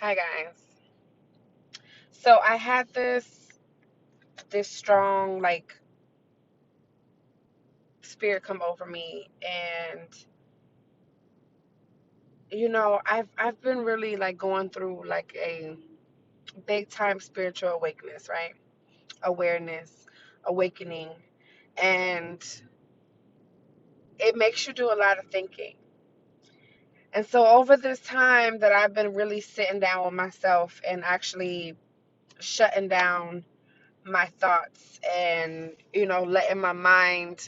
Hi guys. So I had this strong spirit come over me, and I've been really like going through like a big time spiritual awakeness, right? Awareness, awakening, and it makes you do a lot of thinking. And so over this time that I've been really sitting down with myself and actually shutting down my thoughts and letting my mind,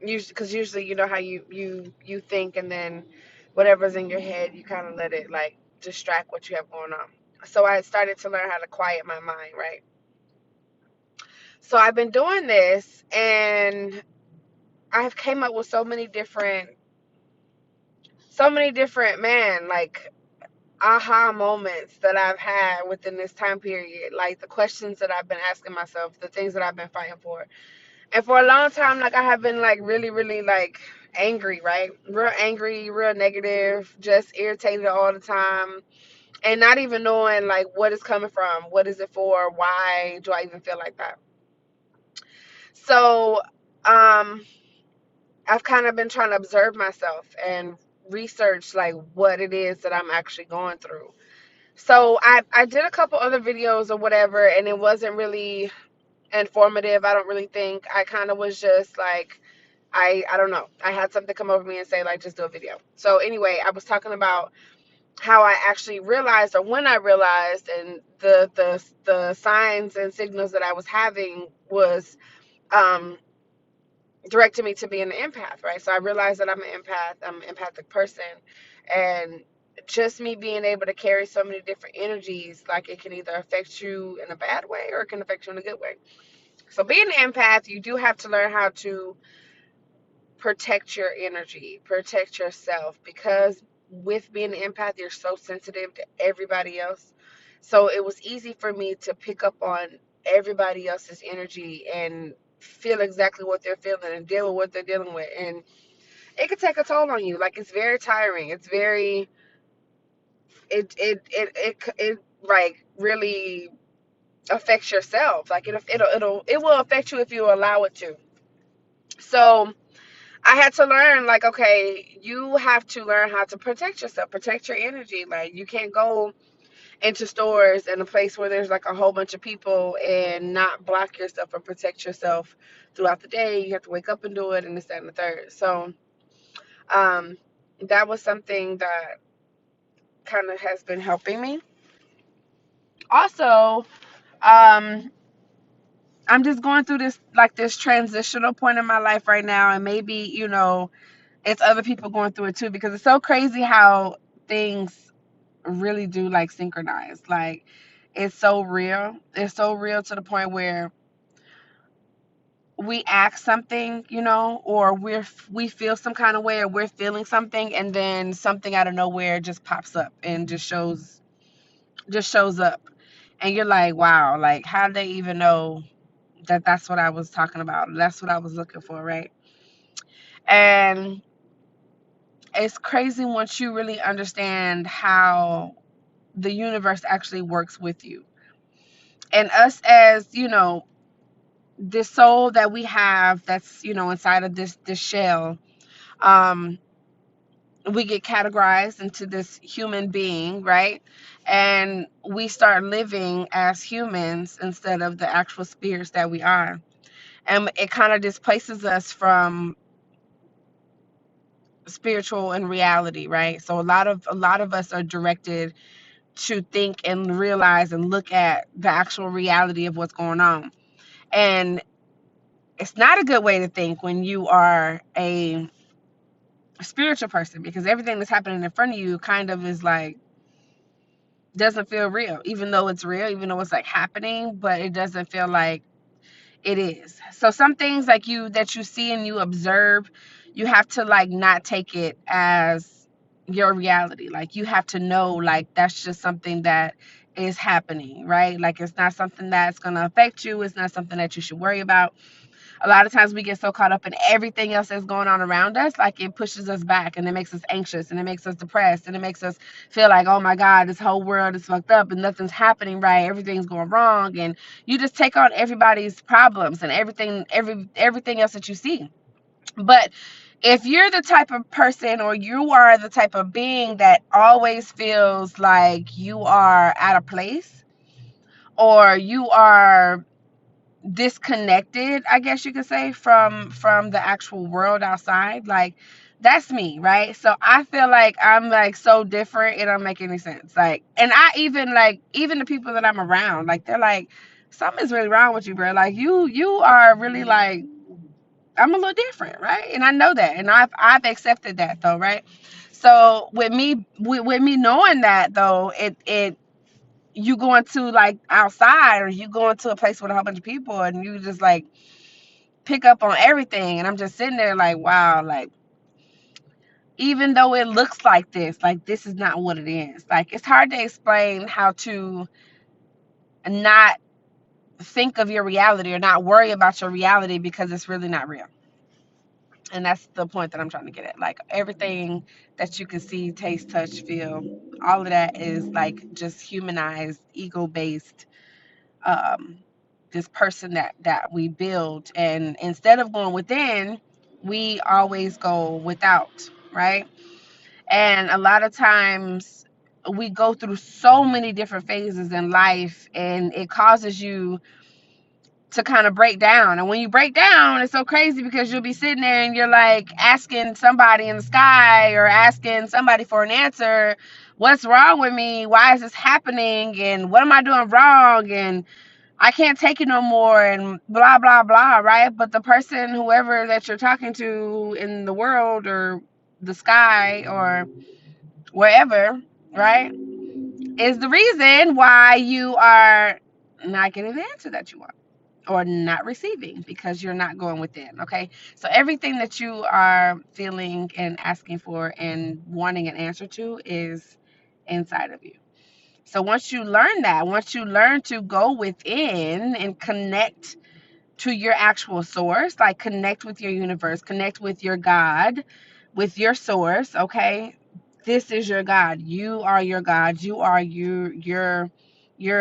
usually, because usually you know how you think, and then whatever's in your head you kind of let it like distract what you have going on. So I started to learn how to quiet my mind, right? So I've been doing this, and I've came up with so many different man, like, aha moments that I've had within this time period, like the questions that I've been asking myself, the things that I've been fighting for. And for a long time, like, I have been like really, really like angry, right? Real angry, real negative, just irritated all the time, and not even knowing like what is coming from, what is it for, why do I even feel like that? So, um, I've kind of been trying to observe myself and research like what it is that I'm actually going through. So I did a couple other videos or whatever, and it wasn't really informative. I don't really think. I kind of was just like, I don't know. I had something come over me and say like, just do a video. So anyway, I was talking about how I actually realized, or when I realized, and the signs and signals that I was having was um directing me to being an empath, right? So I realized that I'm an empath. I'm an empathic person, and just me being able to carry so many different energies, like, it can either affect you in a bad way or it can affect you in a good way. So being an empath, you do have to learn how to protect your energy, protect yourself, because with being an empath, you're so sensitive to everybody else. So it was easy for me to pick up on everybody else's energy and feel exactly what they're feeling and deal with what they're dealing with. And it could take a toll on you. Like, it's very tiring. It's very, it like really affects yourself. Like, it will affect you if you allow it to. So I had to learn, like, okay, you have to learn how to protect yourself, protect your energy. Like, you can't go into stores in a place where there's like a whole bunch of people and not block yourself or protect yourself throughout the day. You have to wake up and do it, and this, that, and the third. So, um, that was something that kind of has been helping me. Also, um, I'm just going through this transitional point in my life right now, and maybe, it's other people going through it too, because it's so crazy how things really do like synchronize. Like, it's so real. It's so real to the point where we act something, or we feel some kind of way, or we're feeling something, and then something out of nowhere just pops up and just shows up, and you're like, wow, like, how did they even know that that's what I was talking about? That's what I was looking for, right? And it's crazy once you really understand how the universe actually works with you. And us, as this soul that we have, that's inside of this shell, um we get categorized into this human being, right? And we start living as humans instead of the actual spirits that we are. And it kind of displaces us from spiritual and reality, right? So a lot of us are directed to think and realize and look at the actual reality of what's going on. And it's not a good way to think when you are a spiritual person, because everything that's happening in front of you kind of is like, doesn't feel real, even though it's real, even though it's like happening, but it doesn't feel like it is. So some things like that you see and you observe, you have to like not take it as your reality. Like, you have to know, like, that's just something that is happening, right? Like, it's not something that's going to affect you. It's not something that you should worry about. A lot of times we get so caught up in everything else that's going on around us, like it pushes us back and it makes us anxious and it makes us depressed and it makes us feel like, oh my God, this whole world is fucked up and nothing's happening right, everything's going wrong, and you just take on everybody's problems and everything else that you see. But if you're the type of person, or you are the type of being that always feels like you are out of place, or you are disconnected, I guess you could say, from the actual world outside, like that's me, right? So I feel like I'm like so different, it don't make any sense. Like, and I even like, even the people that I'm around, like they're like, something's really wrong with you, bro. Like you are really like, I'm a little different, right? And I know that, and I've accepted that though, right? So with me knowing that though, it you going to like outside, or you going to a place with a whole bunch of people, and you just like pick up on everything, and I'm just sitting there like, wow, like even though it looks like this is not what it is. Like it's hard to explain how to not think of your reality or not worry about your reality, because it's really not real. And that's the point that I'm trying to get at. Like everything that you can see, taste, touch, feel, all of that is like just humanized, ego based, um, this person that we build. And instead of going within, we always go without, right? And a lot of times we go through so many different phases in life, and it causes you to kind of break down. And when you break down, it's so crazy, because you'll be sitting there and you're like asking somebody in the sky, or asking somebody for an answer, what's wrong with me, why is this happening, and what am I doing wrong, and I can't take it no more, and blah blah blah, right? But the person, whoever that you're talking to in the world, or the sky, or wherever, right, is the reason why you are not getting the answer that you want, or not receiving, because you're not going within. Okay, so everything that you are feeling and asking for and wanting an answer to is inside of you. So once you learn that, once you learn to go within and connect to your actual source, like connect with your universe, connect with your God, with your source, okay? This is your God. You are your God. You are your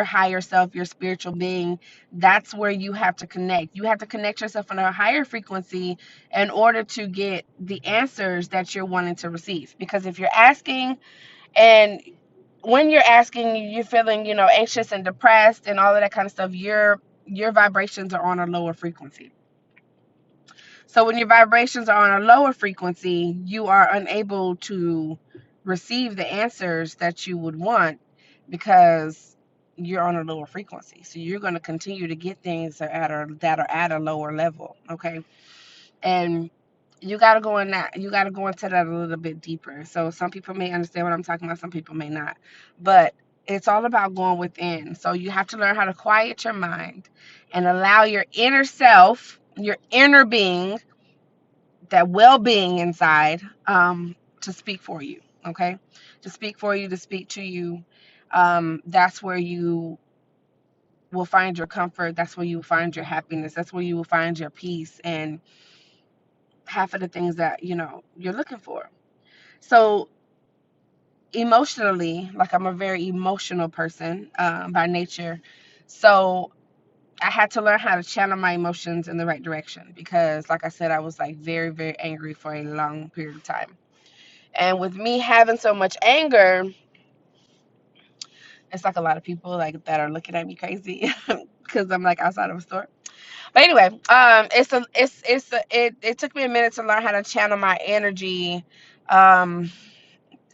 higher self, your spiritual being. That's where you have to connect. You have to connect yourself on a higher frequency in order to get the answers that you're wanting to receive. Because if you're asking, and when you're asking, you're feeling, anxious and depressed and all of that kind of stuff, your vibrations are on a lower frequency. So when your vibrations are on a lower frequency, you are unable to receive the answers that you would want, because you're on a lower frequency. So you're going to continue to get things that are at a lower level, okay? And you got to go in that. You got to go into that a little bit deeper. So some people may understand what I'm talking about, some people may not. But it's all about going within. So you have to learn how to quiet your mind and allow your inner self, your inner being, that well-being inside, to speak for you, okay? To speak for you, to speak to you. That's where you will find your comfort. That's where you will find your happiness. That's where you will find your peace and half of the things that you're looking for. So emotionally, like I'm a very emotional person, by nature. So I had to learn how to channel my emotions in the right direction, because like I said, I was like very, very angry for a long period of time. And with me having so much anger, it's like a lot of people like that are looking at me crazy because I'm like outside of a store. But anyway, it took me a minute to learn how to channel my energy, um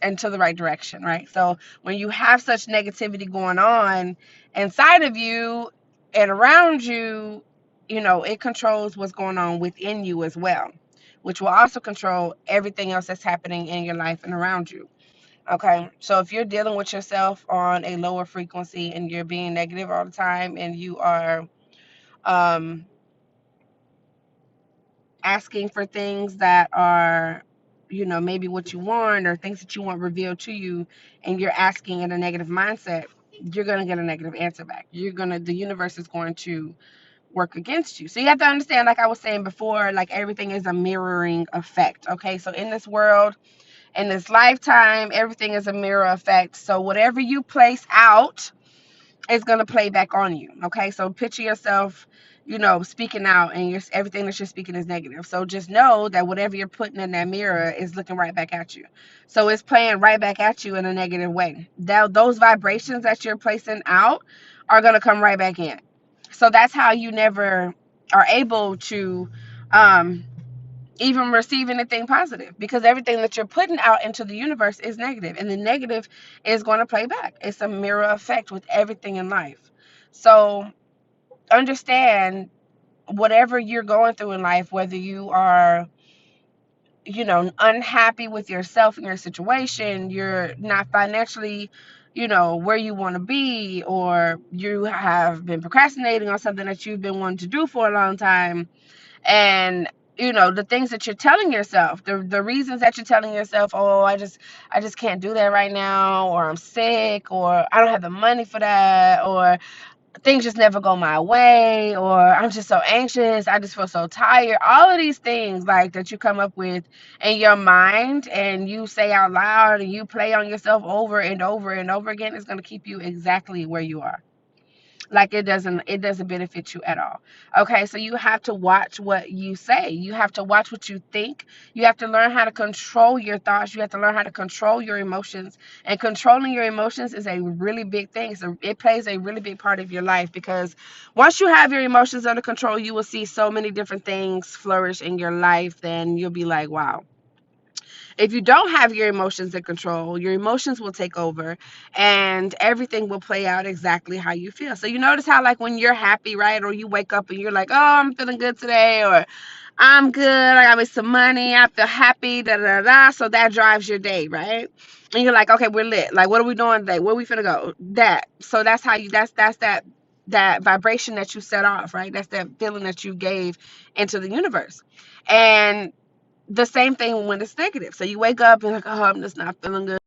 into the right direction, right? So when you have such negativity going on inside of you and around you, it controls what's going on within you as well, which will also control everything else that's happening in your life and around you. Okay, so if you're dealing with yourself on a lower frequency and you're being negative all the time, and you are um, asking for things that are, maybe what you want, or things that you want revealed to you, and you're asking in a negative mindset, you're going to get a negative answer back. The universe is going to work against you. So you have to understand, like I was saying before, like everything is a mirroring effect. Okay, so in this world, in this lifetime, everything is a mirror effect. So whatever you place out is going to play back on you. Okay, so picture yourself, speaking out, and everything that you're speaking is negative. So just know that whatever you're putting in that mirror is looking right back at you. So it's playing right back at you in a negative way. Those vibrations that you're placing out are going to come right back in. So that's how you never are able to um, even receive anything positive, because everything that you're putting out into the universe is negative, and the negative is going to play back. It's a mirror effect with everything in life. So understand, whatever you're going through in life, whether you are unhappy with yourself and your situation, you're not financially where you want to be, or you have been procrastinating on something that you've been wanting to do for a long time, and the things that you're telling yourself, the reasons that you're telling yourself, oh, I just can't do that right now, or I'm sick, or I don't have the money for that, or things just never go my way, or I'm just so anxious, I just feel so tired. All of these things, like, that you come up with in your mind and you say out loud and you play on yourself over and over and over again, is going to keep you exactly where you are. Like, it doesn't benefit you at all. Okay, so you have to watch what you say, you have to watch what you think, you have to learn how to control your thoughts, you have to learn how to control your emotions. And controlling your emotions is a really big thing. So it plays a really big part of your life, because once you have your emotions under control, you will see so many different things flourish in your life. Then you'll be like, wow. If you don't have your emotions in control, your emotions will take over, and everything will play out exactly how you feel. So you notice how, like, when you're happy, right? Or you wake up and you're like, oh, I'm feeling good today, or I'm good, I got me some money, I feel happy, da da da. So that drives your day, right? And you're like, okay, we're lit. Like, what are we doing today? Where we finna go? That. So that's how you, that's that vibration that you set off, right? That's that feeling that you gave into the universe. And the same thing when it's negative. So you wake up and like, oh, I'm just not feeling good.